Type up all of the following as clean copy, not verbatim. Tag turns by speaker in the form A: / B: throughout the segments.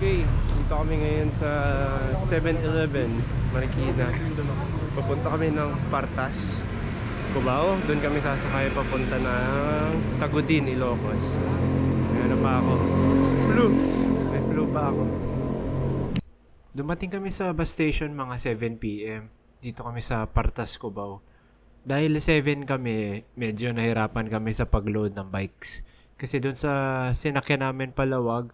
A: Okay, dito kami ngayon sa 7-Eleven, Marikina. Papunta kami ng Partas, Cubao. Doon kami sasakay papunta ng Tagudin, Ilocos. Ngayon na pa ako. Flu! May flu pa ako. Dumating kami sa bus station mga 7 PM. Dito kami sa Partas, Cubao. Dahil 7 kami, medyo nahirapan kami sa pag-load ng bikes. Kasi doon sa sinakyan namin Palawag,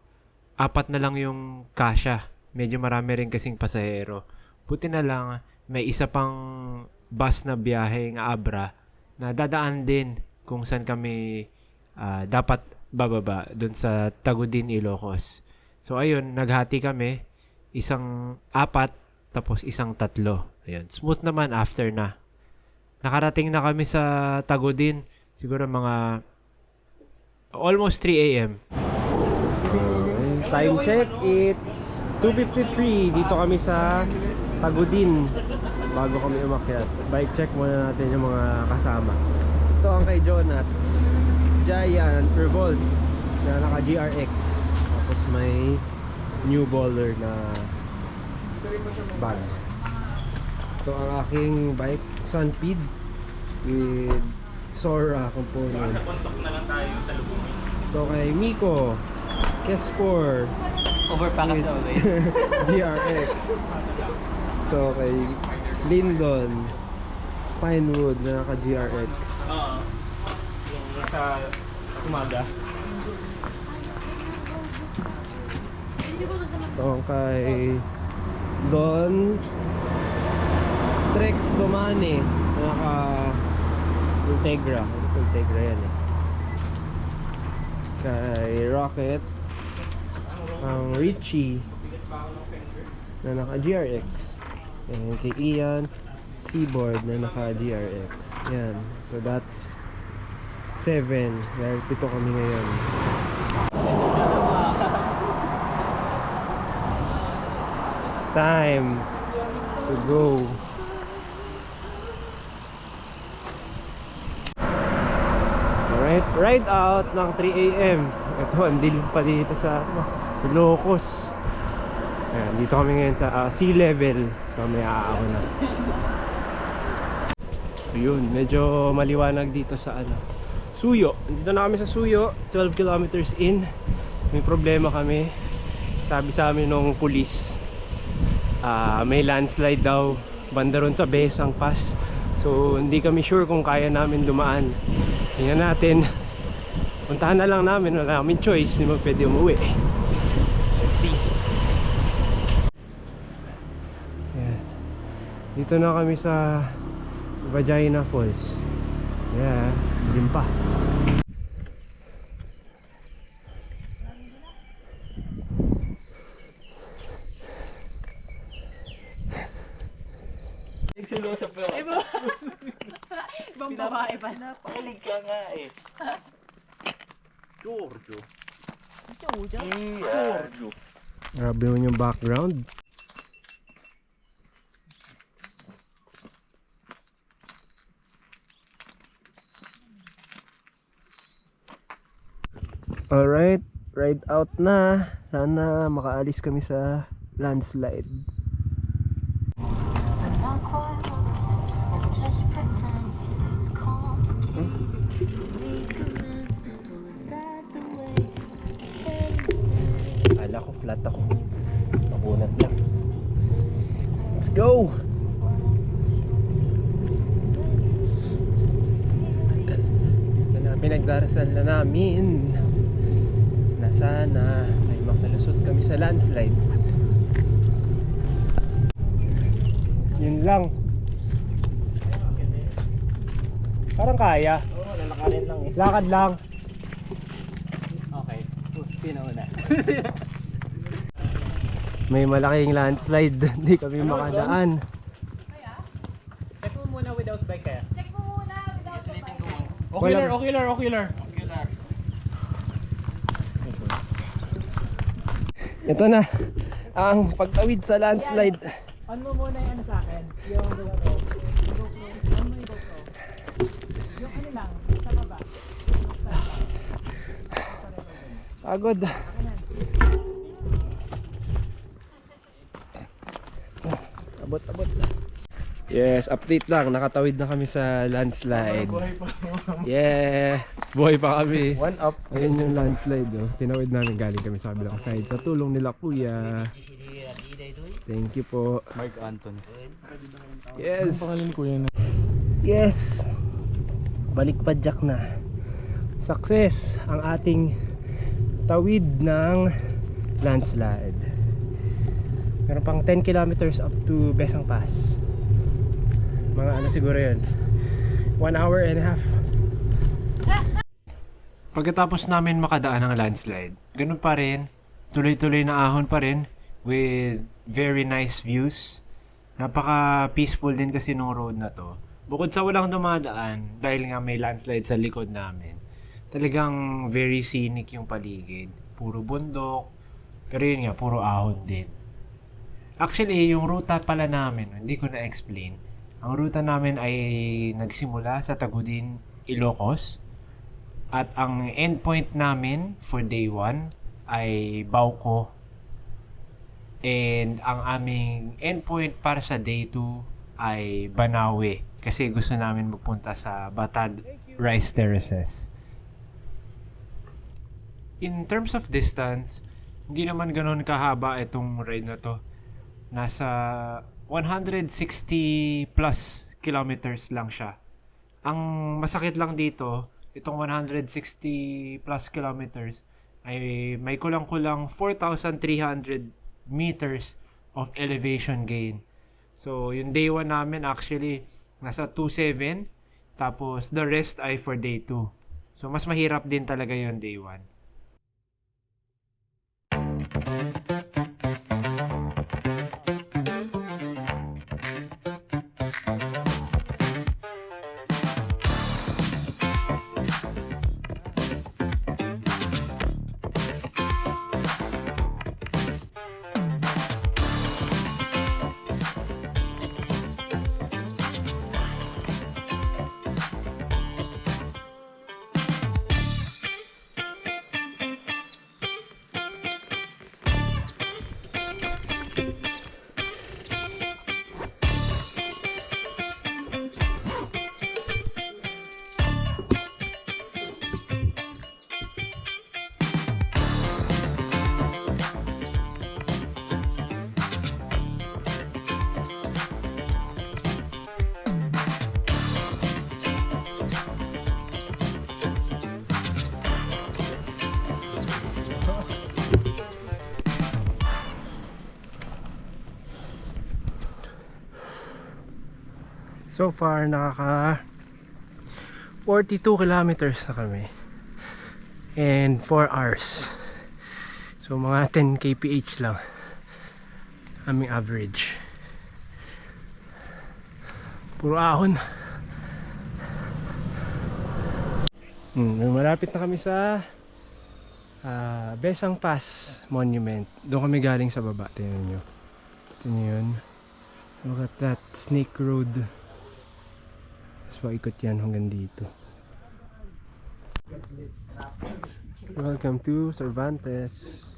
A: 4 na lang yung kasya. Medyo marami rin kasing pasahero. Buti na lang, may isa pang bus na biyaheng Abra na dadaan din kung saan kami dapat bababa doon sa Tagudin, Ilocos. So ayun, naghati kami. Isang 4, tapos isang 3. Ayun, smooth naman after na. Nakarating na kami sa Tagudin. Siguro mga almost 3 AM. Time check, it's 2:53. Dito kami sa Tagudin bago kami umakyat. Bike check muna natin yung mga kasama. Ito ang kay Jonats, Giant Revolt na naka GRX. Tapos may New Baller na bag. Ito ang aking bike, Sunpeed with Sora components.
B: Na lang tayo sa lubungin.
A: Ito kay Miko, Kespor
B: Overpack as always.
A: GRX. Ito kay Lindon, Pinewood na naka GRX.
B: Oo. Yung sa umaga.
A: Ito kay Don Trek Domane na naka Integra. Integra yan eh. Kay Rocket ang Richie na naka GRX. And kay Ian Seaboard na naka GRX. Yan. So that's 7. Dahil 7 kami ngayon. It's time to go. Alright, ride out ng 3 AM. Ito, ang dilim pa dito sa Ilocos. Ayan, dito kami ngayon sa sea level. So may aaw na. Ayun, medyo maliwanag dito sa Suyo. Dito na kami sa Suyo, 12 kilometers in. May problema kami. Sabi sa amin nung pulis, may landslide daw banda ron sa Besang Pass. So hindi kami sure kung kaya namin dumaan. Tingnan natin. Puntahan na lang namin, wala kaming choice, hindi mo pwede umuwi. Let's see. Ayan. Dito na kami sa Vagina Falls. Yeah, dilim pa.
B: Nagsilusap ko.
C: Ibang babae pa.
B: Napakilig ka nga eh. Giorgio.
C: Giorgio?
B: Giorgio.
A: Grabe naman yung background. Alright, ride out na. Sana makaalis kami sa landslide. Akala ko flat ako. Mabunat lang. Let's go! Ito na pinagdarasal na namin. Na sana ay makalusot kami sa landslide. Yun lang. Parang kaya.
B: Oo, lalakarin lang eh.
A: Lakad lang.
B: Okay. Pinauna.
A: May malaking landslide. Hindi kami makadaan.
B: Check mo muna without bike kaya.
C: Check mo muna without the bike.
A: Walang-
B: Ocular.
A: Ito na ang pagtawid sa landslide.
C: On mo muna yung sa akin. Yung GoPro. On mo yung GoPro. Yung lang, sa baba.
A: Pagod. Yes, update lang. Nakatawid na kami sa landslide. Yeah! Buhay pa kami.
D: One up.
A: Ayun yung landslide. Oh. Tinawid namin galing kami sa kabilang side. Sa tulong nila kuya. Thank you po.
D: Mark Anton.
A: Yes!
D: Pangalan ni Kuya na.
A: Yes! Balik pa Jack na. Success ang ating tawid ng landslide. Meron pang 10 kilometers up to Besang Pass. Mga ano siguro yun, 1 hour and a half. Pagkatapos namin makadaan ng landslide, ganun pa rin, tuloy-tuloy na ahon pa rin with very nice views. Napaka peaceful din kasi nung road na to. Bukod sa walang dumadaan, dahil nga may landslide sa likod namin, talagang very scenic yung paligid. Puro bundok, pero yun nga, puro ahon din. Actually, yung ruta pala namin, hindi ko na-explain. Ang ruta namin ay nagsimula sa Tagudin, Ilocos. At ang endpoint namin for day 1 ay Bauco. And ang aming endpoint para sa day 2 ay Banawe. Kasi gusto namin magpunta sa Batad Rice Terraces. In terms of distance, hindi naman ganoon kahaba itong ride na to. Nasa 160 plus kilometers lang siya. Ang masakit lang dito, itong 160 plus kilometers ay may kulang-kulang 4,300 meters of elevation gain. So, yung day 1 namin actually nasa 2.7, tapos the rest ay for day 2. So, mas mahirap din talaga yung day 1. So far, nakaka 42 kilometers na kami. And 4 hours. So, mga 10 kph lang aming average. Puro ahon. Malapit na kami sa Besang Pass Monument. Doon kami galing sa baba. Tingnan nyo. Tingnan nyo yun. Look at that snake road. Tapos paikot yan hanggang dito. Welcome to Cervantes.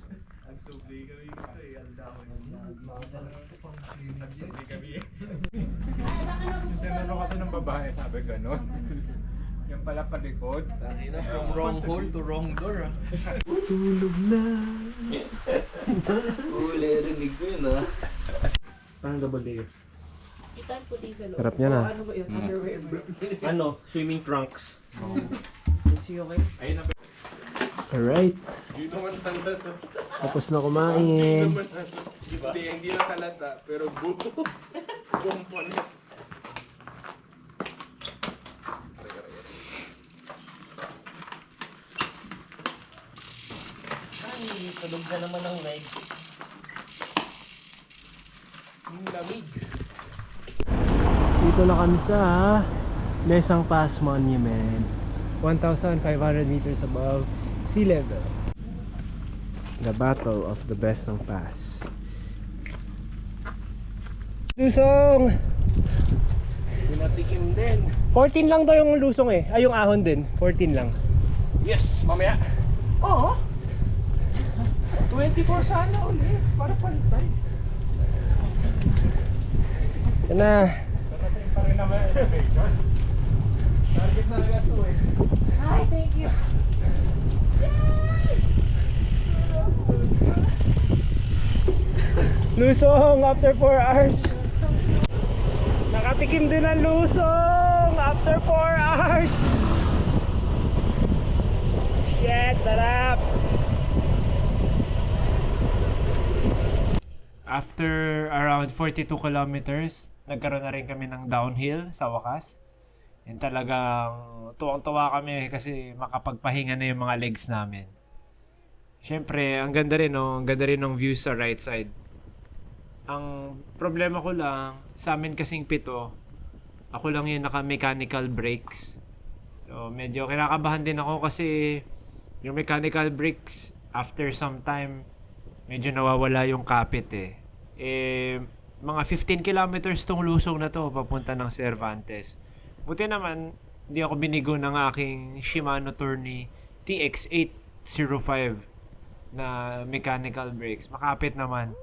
D: Tinanong kasi ng babae, sabi gano'n. Yung pala palikod. From wrong hole to wrong door.
A: Tulog na.
D: Uli, rinig ko yun
A: Parang double layer.
C: Itan puti sa loob.
A: Sarap niya na.
C: Ano ba yun? Underwear bro.
A: Ano? Swimming trunks.
C: Sige, okay?
D: Ayun na.
A: Alright.
D: Hindi naman halata.
A: Tapos na kumain.
D: Hindi na halata, pero buko. Bumpon.
C: Ay, tulog na naman ang leg.
D: Yung lamig.
A: Dito na kami sa Besang Pass Monument. 1,500 meters above sea level. The Battle of the Besang Pass. Lusong!
D: Pinatikim din.
A: 14 lang daw yung lusong eh. Ay, yung ahon din. 14 lang.
D: Yes, mamaya.
C: Oo.
D: 24 sana ulit. Para pantay.
A: Yan na.
B: naman yung elevation. Target na rin ito eh.
C: Hi, thank you.
A: Lusong after 4 hours. Nakatikim din ng lusong after 4 hours. Shit, sarap. After around 42 kilometers, nagkaroon na rin kami ng downhill sa wakas. And talagang tuwang-tuwa kami kasi makapagpahinga na yung mga legs namin. Siyempre, ang ganda rin, no? Ang ganda rin ng views sa right side. Ang problema ko lang, sa amin kasing 7, ako lang yung naka-mechanical brakes. So, medyo kinakabahan din ako kasi yung mechanical brakes, after some time, medyo nawawala yung kapit eh. Mga 15 kilometers tong lusong na to, papunta ng Cervantes. Buti naman, hindi ako binigo ng aking Shimano Tourney TX805 na mechanical brakes. Makapit naman.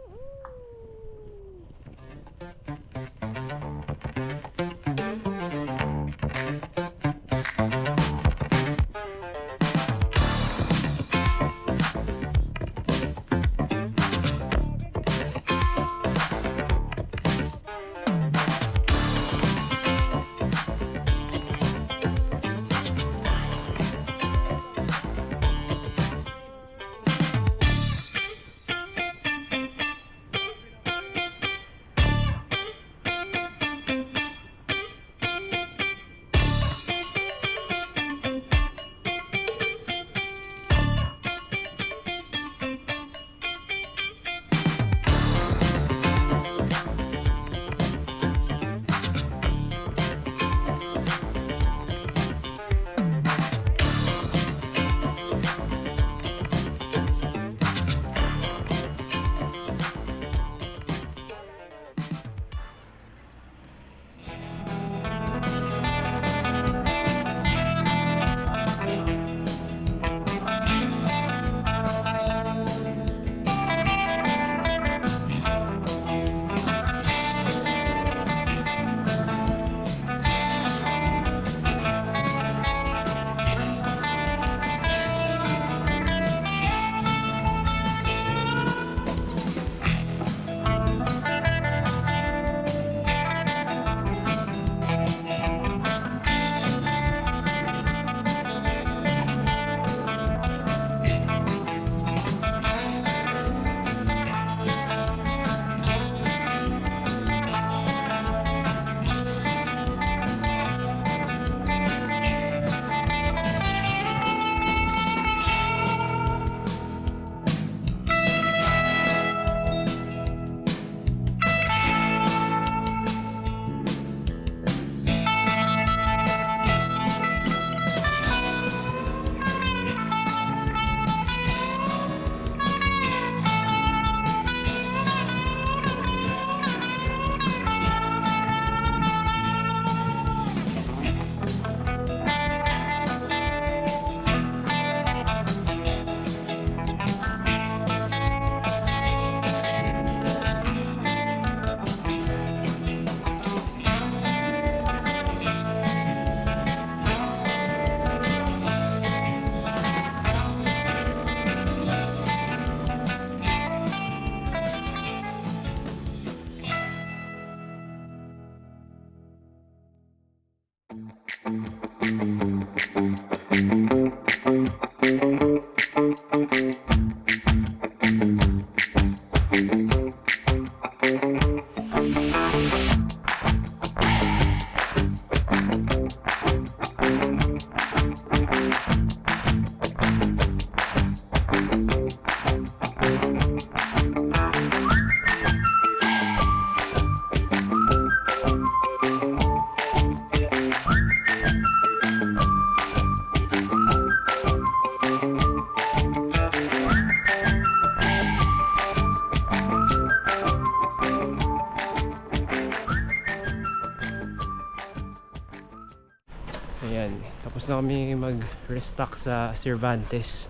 A: Ayan, tapos na kami mag-restock sa Cervantes.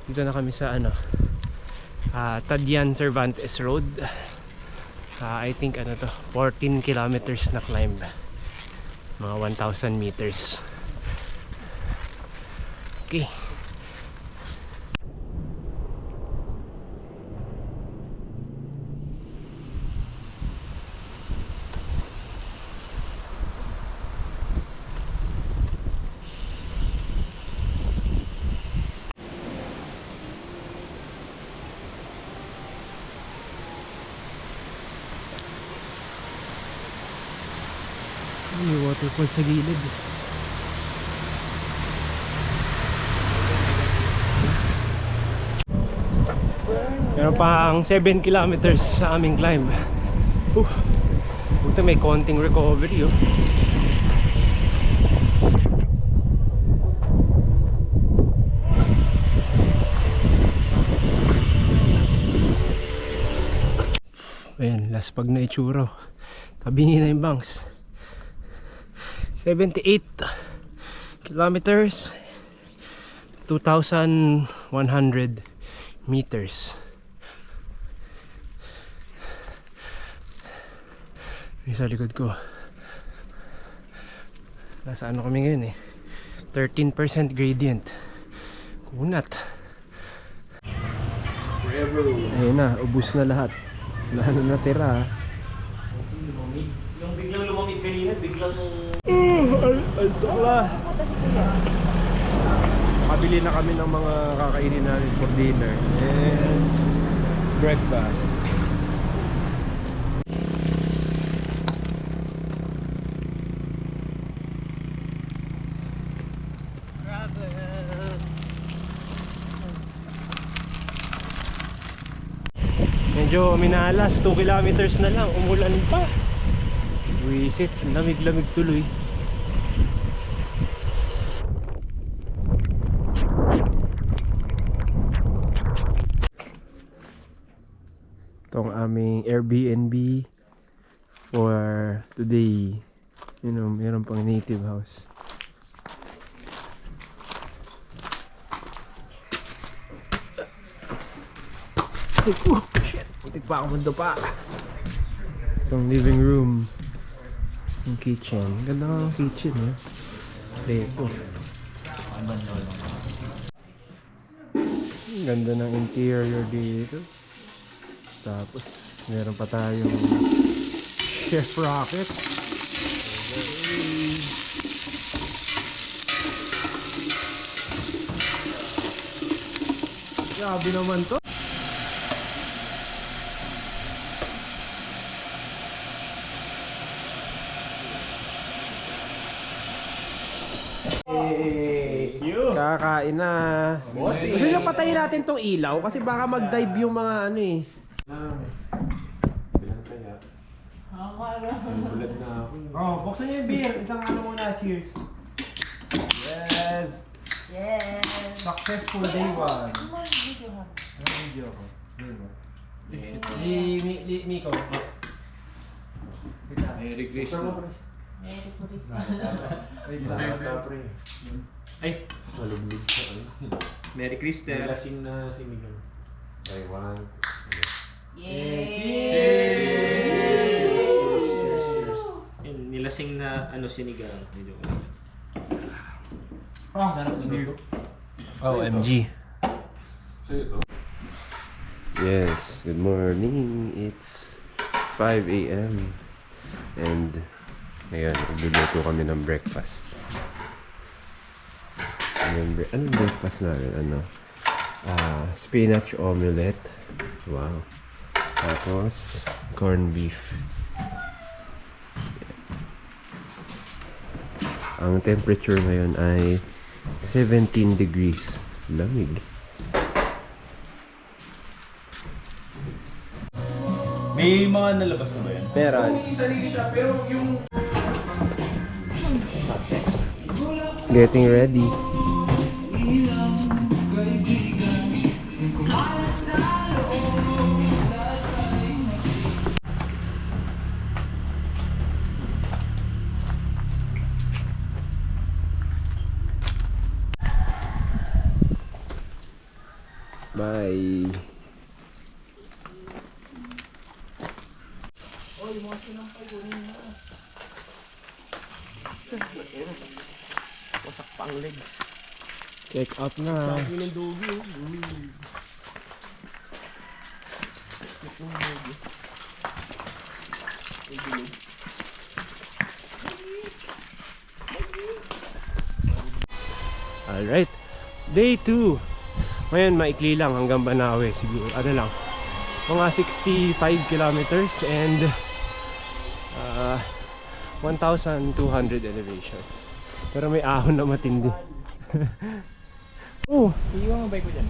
A: Dito na kami sa Tadian Cervantes Road. I think ano to, 14 kilometers na climb. Mga 1,000 meters. Okay. May waterfall sa gilid. Meron pang 7 kilometers sa aming climb. Buti may konting recovery oh. Ayan, last pag na itsuro. Tabingi na yung banks. 78 kilometers, 2,100 meters. Yung sa likod ko. Nasa ano kami ngayon eh. 13% gradient. Kunat. Ayun na, ubus na lahat. Wala na natira.
B: Yung biglang lumamig kanina, biglang...
A: Nakabili na kami ng mga kakainin namin for dinner and breakfast. Medyo minalas, 2 kilometers na lang, umulan pa. Wisit, lamig-lamig tuloy. Itong aming Airbnb for today. You know, meron pang native house. Shit! Putik pa ako mundo pa. Itong living room. Yung kitchen. Ganda nga ang kitchen eh. Ito. Ganda ng interior dito. Tapos meron pa tayong chef rocket. Grabe naman to. Kakain na. Gusto nyo patayin natin tong ilaw kasi baka mag-dive yung mga ano eh.
D: Bilang kaya. Bulat na ako.
A: Oh, buksan nyo yung beer. Isang ano muna. Cheers. Yes.
C: Yes!
A: Successful day one. Ano video ko? Miko.
D: Merry Christmas.
B: Ay!
D: Malublig sa ano.
B: Merry Christmas!
D: Nilasing na sinigang. Taiwan.
B: Yun, nilasing na ano sinigang.
D: Sarap na dito.
A: OMG.
D: Sa'yo to?
E: Yes, good morning. It's 5 a.m. And ngayon, nagluluto kami ng breakfast. Anong breakfast namin? Spinach omelette. Wow. Tapos, corned beef. Ang temperature ngayon ay 17 degrees. Lamig.
F: May mga nalabas na ba yan?
E: Meron. Getting ready. Bye. Wasak pang legs.
A: Check out na.
E: Ng dugi. Alright. Day 2. Ngayon maikli lang hanggang Banawe siguro. Ano lang. Mga 65 kilometers and 1,200 elevation. Pero may ahon na matindi. Oh,
B: Iiwan mo bike ko dyan.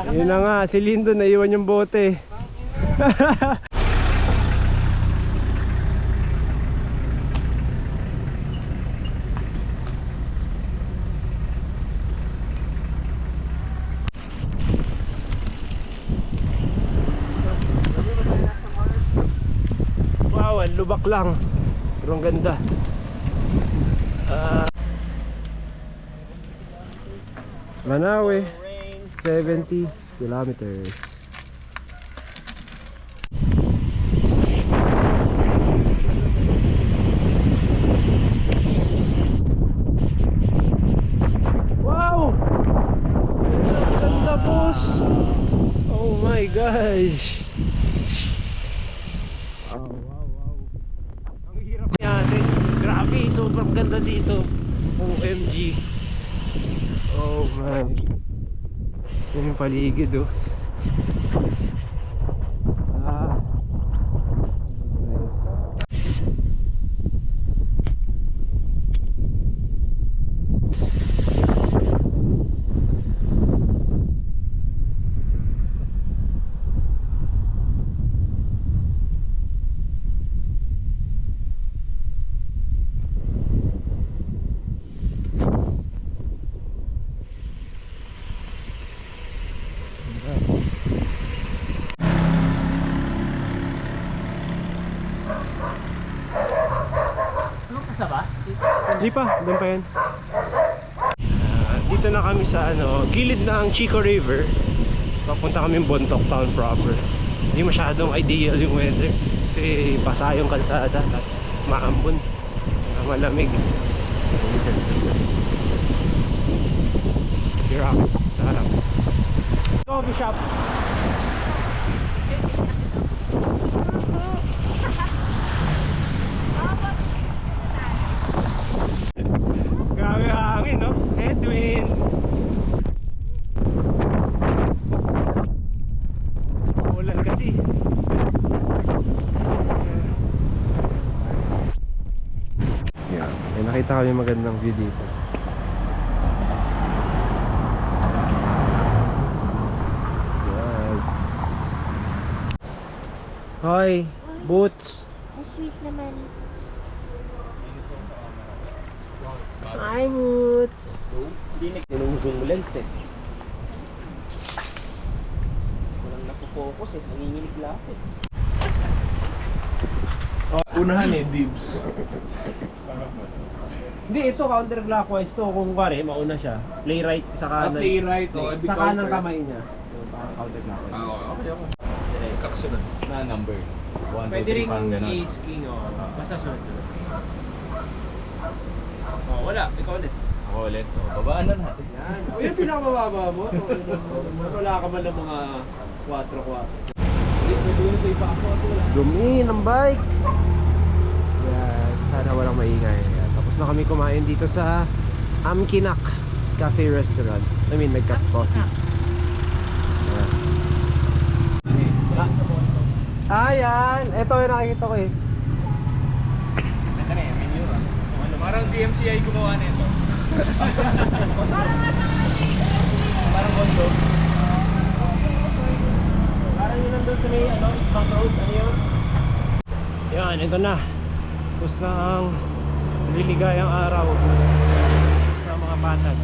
A: yun na nga, si Lindo naiwan yung bote. Wow, ang lubak lang. Pero ang ganda. Manawe, 70 kilometers. Wow! Ganda, boss! Oh my gosh! Wow, wow, wow. Ang hirap natin. Grabe, sobrang ganda dito. OMG. Oh man. Yan yung paligid oh. Ah. Hindi pa, doon pa yan. Dito na kami sa gilid ng Chico River. Papunta kami Bontoc Town proper. Hindi masyadong ideal yung weather kasi basa yung kalsada, tapos maambon, malamig. Hirap, sarap. Coffee shop. Grabe hangin, no? Headwind. Ulan kasi. Yeah. May nakita kami magandang view dito. Yes. Hi, Boots.
G: Ay, sweet naman.
A: Hi, Boots.
E: Tinusong mo lens eh. Walang napofocus eh. Nanginginig lahat eh.
F: Unahan eh, dibs.
A: Hindi, ito counterclockwise to. Kung pare, mauna siya. Play right sa kanan.
D: Play right, oh.
A: Sa kanang kamay niya. Yung parang counterclockwise.
D: Okay, okay.
F: Kakasunod na number. 1,
A: Pwede
F: 2, 3,
A: rin
F: parang ganun.
A: i-ski, no? Basta sunod-sunod. Oh, wala. Ikaw ulit.
F: Ako ulit. So, babaan na natin.
A: Yan. O, yung pinakamababa mo. Wala ka man ng mga 4-4. Dumi ng bike. Yan. Sana walang maingay. Yan. Tapos na kami kumain dito sa Amkinak Cafe Restaurant. I mean, nagka-coffee. Yan. Yan. Ito yung nakikita ko eh.
F: Ito na yung menu. Parang DMCI gumawa nito. Parang kondo.
A: Parang yun nandun sa may Eastbound Road. Ano yun? Yan, ito na. Tapos na ang liligayang araw. Tapos na ang mga patag.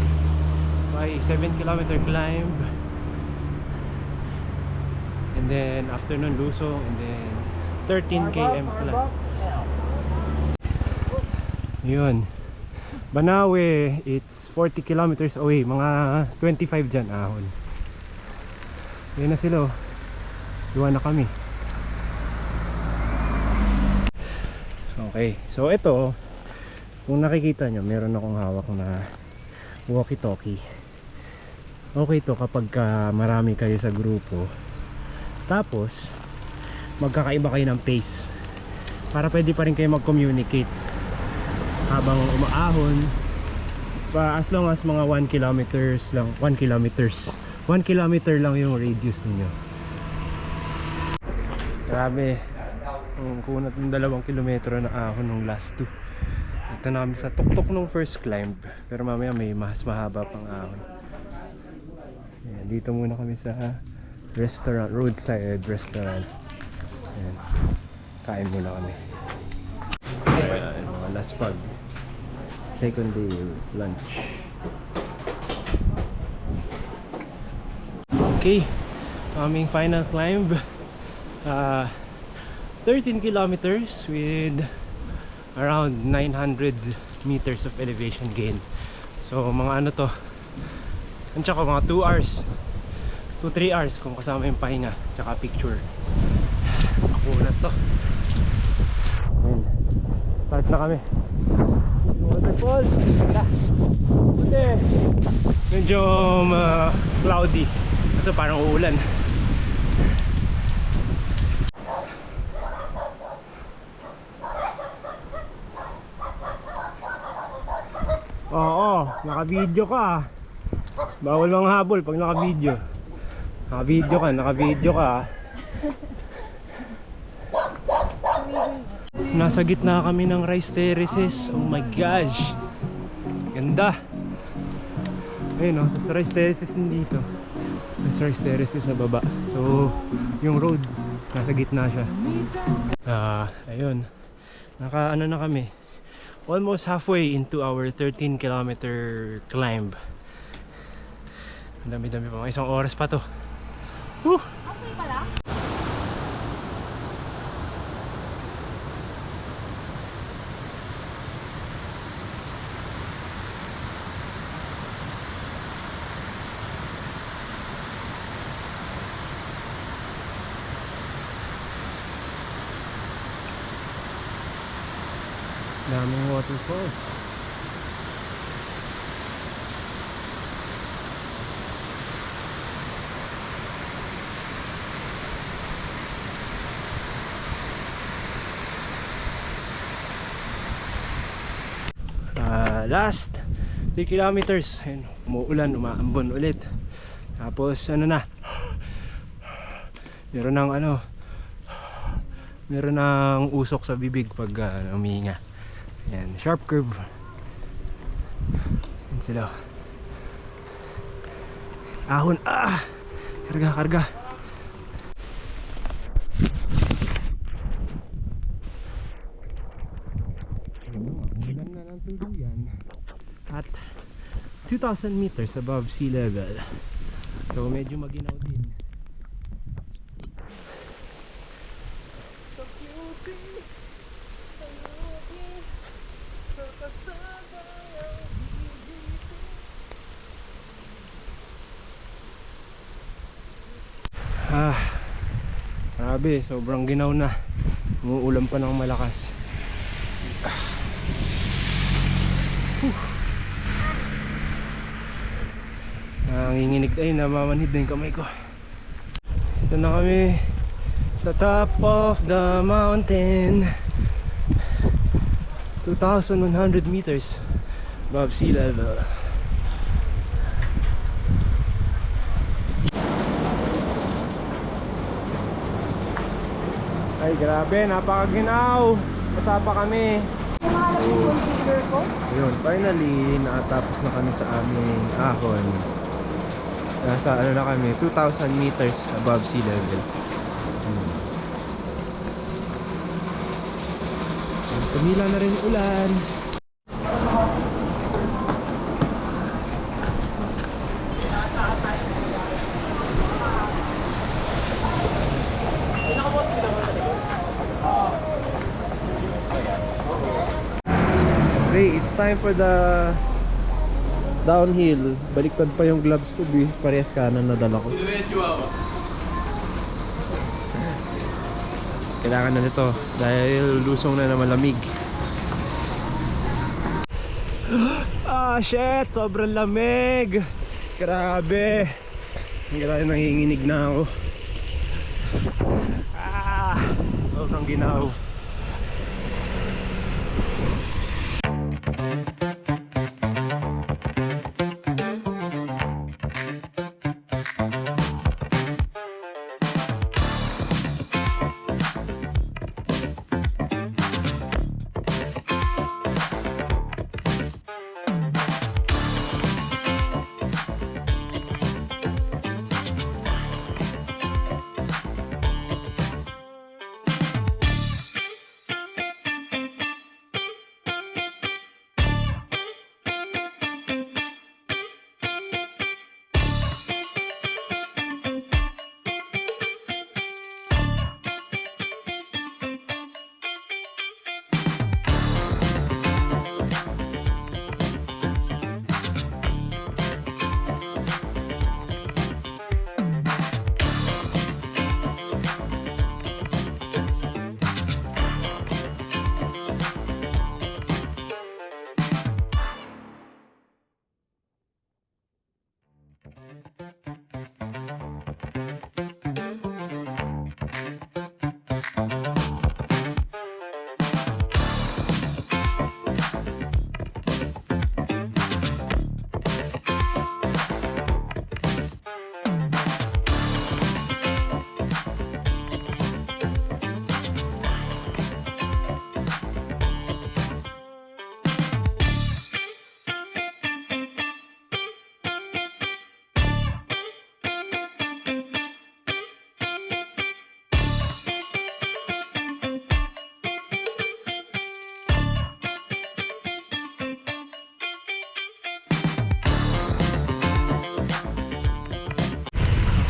A: May 7-kilometer climb. And then afternoon lusong. And then 13 km climb. Yun. Banawe, it's 40 kilometers away. Mga 25 dyan ahon. Yun na sila oh.
E: Iwan na kami. Okay, so ito, kung nakikita nyo, meron akong hawak na walkie-talkie. Okay to kapag marami kayo sa grupo, tapos magkakaiba kayo ng pace, para pwede pa rin kayo mag-communicate habang umaahon, as long as mga 1 kilometers lang, 1 kilometer lang yung radius ninyo. Grabe, ang kunat ng 2 kilometro na ahon nung last 2. Ito na kami sa tuktok nung first climb, pero mamaya may mas mahaba pang ahon. Ayan, dito muna kami sa restaurant, roadside restaurant. Ayan, kain muna kami. Ayan, mga last pag second day lunch. Okay, aming final climb, 13 kilometers with around 900 meters of elevation gain. So mga ano to, tsaka mga 2 hours to 3 hours kung kasama yung pahinga tsaka picture. Makunat to. Ayan, start na kami. Waterfalls, ganda. Buti medyo cloudy kasi parang uulan. Oo, naka-video ka. Bawal mga habol pag naka-video. Naka-video ka. Nasa gitna kami ng rice terraces. Oh my gosh. Ganda. Ayun, sa rice terraces dito. Sa rice terraces sa baba. So, yung road nasa gitna siya. Ayun. Naka-ano na kami. Almost halfway into our 13 kilometer climb. Ang dami-dami pa. Mga 1 oras pa to. Woo!
G: Okay pala?
E: Daming waterfalls. Last 3 kilometers. Ayun, umuulan, umaambon ulit. Tapos ano na, meron ng usok sa bibig pag umihinga. Yan, sharp curve. Yan sila. Ahon, karga. Ulan na ng tuluyan at 2,000 meters above sea level. So medyo maginaw din. Grabe, sobrang ginaw na. Umuulan pa ng malakas. Nanginginig tayo, namamanhid na yung kamay ko. Ito na kami sa top of the mountain. 2,100 meters above sea level. Ay grabe, napakaginaw. Basa pa kami. Ayun, finally nakatapos na kami sa aming ahon. Nasa ano na kami, 2,000 meters above sea level. Tumila na rin ulan. Okay, it's time for the downhill. Baliktad pa yung gloves ko, parehas kanan na dala ko. Kailangan na nito dahil lusong na malamig. Ah, shit! Sobrang lamig! Grabe! Grabe, nanginginig na ako. Ah! Sobrang ginaw.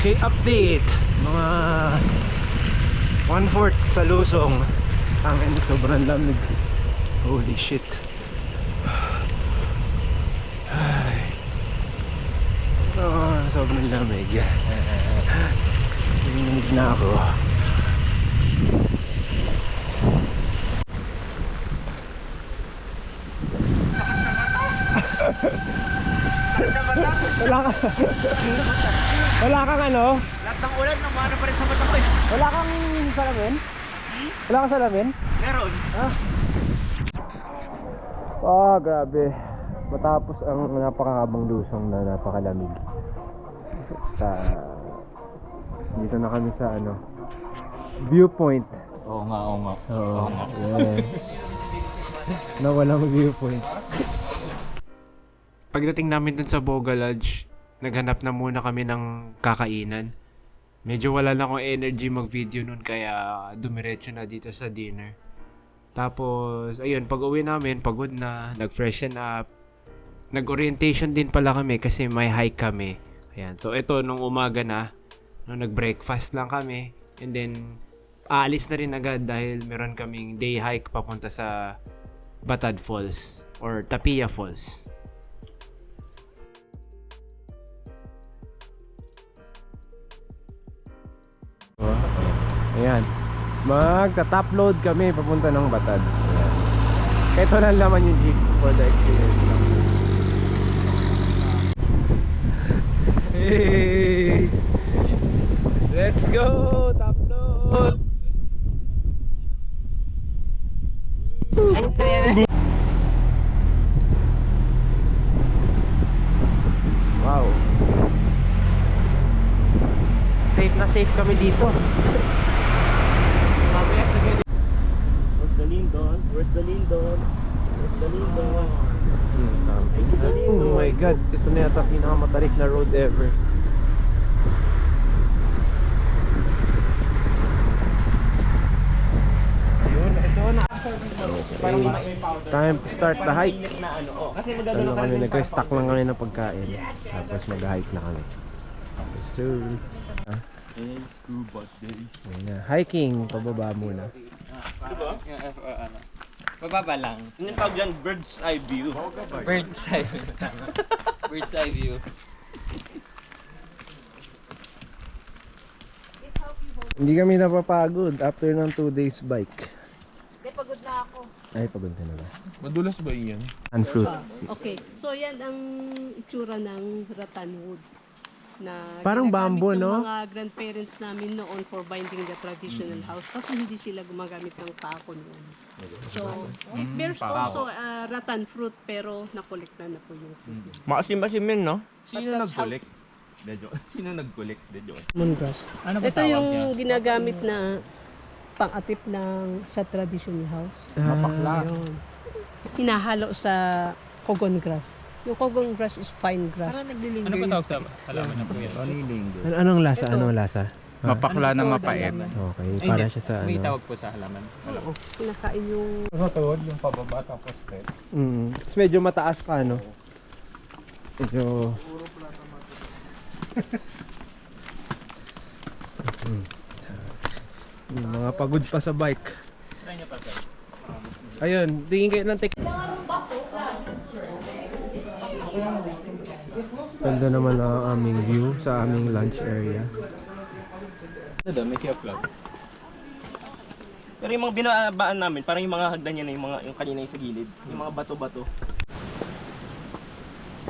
E: Okay, update. Mga 1/4 sa lusong. Angin, sobrang lamig. Holy shit. Ay. Oh, sobrang lamig. Nanginig na ako. Wala kang ano?
B: Lahat ng ulan, namana pa rin sa mata ko eh.
E: Wala kang salamin? Wala kang salamin?
B: Meron.
E: Oh, grabe. Matapos ang napakahabang lusong na napakalamig. Dito na kami sa ano, viewpoint.
B: Oo nga, oo nga.
E: Oo nga. Yeah. Na walang viewpoint.
A: Pagdating namin dun sa Boga Lodge, naghanap na muna kami ng kakainan. Medyo wala lang akong energy mag-video nun kaya dumiretso na dito sa dinner. Tapos, ayun, pag uwi namin, pagod na, nag-freshen up. Nag-orientation din pala kami kasi may hike kami. Ayan, so ito, nung umaga na, nung nag-breakfast lang kami, and then, aalis na rin agad dahil meron kaming day hike papunta sa Batad Falls or Tapia Falls.
E: Ayan. Magta-top load kami papunta ng Batad. Ayan. Kahit walang laman yung jeep for the experience lang. Hey! Let's go! Top load! Wow! Safe na safe kami dito.
F: Where's the Lindon? Where's the Lindon? Where's the Lindon?
E: Oh my god, ito na yata pinakamatarik na road ever. Ayun, ito na. Okay, time to start the hike.
F: Kasi
E: Ano kami, nag-restock lang kami ng pagkain. Tapos mag-hike na kami. So,
F: scuba days.
E: ayun na. Hiking, pababa muna.
B: Bababa lang.
F: Ano yung tawag dyan? Bird's eye view.
B: Bird's eye. Bird's eye view.
E: Hindi kami napapagod after ng 2 days bike.
G: Hindi, pagod na ako.
E: Ay, pagod ka na ba?
D: Madulas ba iyan?
E: And fruit.
G: Okay, so yan ang itsura ng rattanwood. Na
E: Parang
G: ginagamit
E: bamboo,
G: ng
E: no?
G: mga grandparents namin noon for binding the traditional house kasi hindi sila gumagamit ng pako noon. So, it bears also rattan fruit pero nakolekta na po yung pieces.
F: Maasim-asimin, no?
G: Sino nag-collect?
F: Sino nag-collect?
G: Moongrass.
B: Ano ba
G: Ito
B: tawag
G: yung
B: niya?
G: ginagamit na pang-atip ng sa traditional house.
D: Mapakla.
G: Ayun. Hinahalo sa cogon grass. Yung cogon grass is fine grass.
B: Ano ba tawag sa halaman na po yan?
E: Anong lasa?
G: Ito.
E: Anong lasa?
D: Mapakla na
G: Ano po,
D: mapait.
G: dalaman.
E: Okay,
B: Ay,
E: para
B: hindi.
E: siya sa
B: May
E: ano.
B: tawag po sa halaman.
G: Oo, kinakain yung
D: Sa tuhod, yung pababa tapos step.
E: Tapos medyo mataas pa, no? Medyo... mga pagod pa sa bike. Ayun, tingin kayo ng Ganda naman ang aming view sa aming lunch area.
B: May kaya vlog.
F: Pero yung mga binabaan namin, parang yung mga hagdan niya na yung kanina yung sa gilid. Yung mga bato-bato.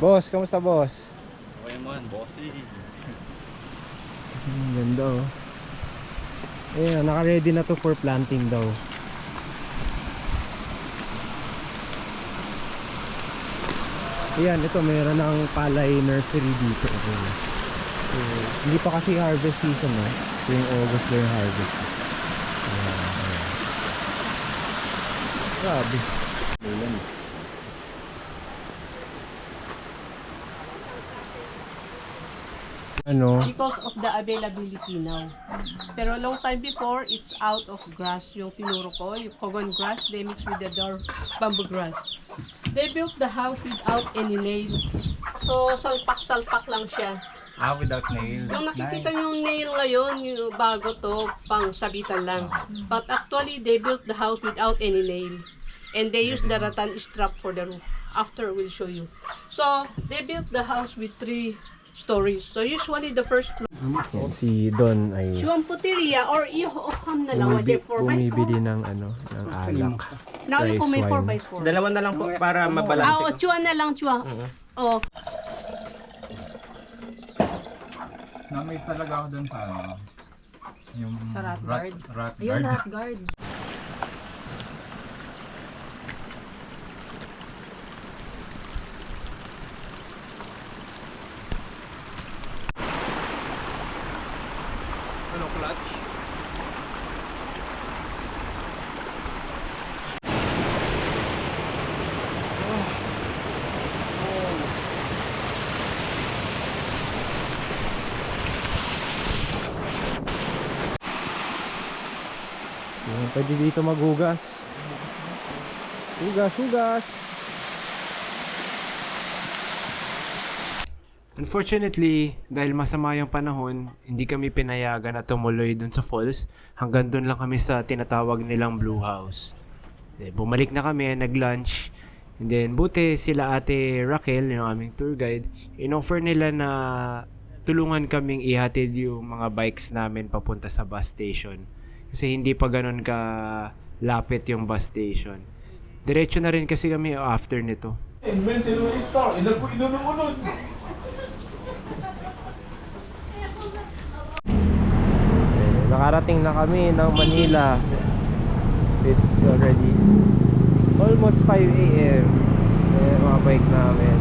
E: Boss, kamusta boss?
B: Okay man, bossy.
E: Ganda oh. Ayan, naka-ready na to for planting daw. Ayan, ito mayroon ng palay nursery dito. Okay. So, hindi pa kasi harvest season eh. Tuwing August na yung harvest. Ayan, ayan. Grabe. Ano?
G: because of the availability now. Pero long time before, it's out of grass. Yung tinuro ko, yung cogon grass, they mix with the dwarf bamboo grass. They built the house without any nail. So, salpak-salpak lang siya.
B: Without nails.
G: Yung nakikita yung nail ngayon, yung bago to, pang sabitan lang. But actually, they built the house without any nail. And they used the rattan strap for the roof. After, we'll show you. So, they built the house with 3 stories. So, usually, the first floor,
E: Yan, si Don ay
G: Chuan puteria or ihoham na lang, waje 4x4.
E: bumibili ng ano, ng alak.
G: Now,
E: rice
G: ko may
E: wine.
G: 4x4.
F: Dalawa na lang po para
G: Ah,
F: mabalanse.
G: chuan na lang, chuan. Oh,
D: Na-amaze talaga ako dun sa ano. Yung
G: Sa rat guard.
D: rat
G: ayun,
D: guard.
G: rat guard.
D: Ano, clutch?
E: Yan, pwede dito maghugas. Hugas, hugas.
A: Unfortunately, dahil masama yung panahon, hindi kami pinayagan na tumuloy dun sa falls. Hanggang dun lang kami sa tinatawag nilang Blue House. Bumalik na kami, nag-lunch. And then, buti sila ate Raquel, yung aming tour guide, in-offer nila na tulungan kaming ihatid yung mga bikes namin papunta sa bus station. Kasi hindi pa ganun ka lapit yung bus station. Diretso na rin kasi kami after nito.
E: Nakarating na kami ng Manila. It's already almost 5 AM. Mga bike namin.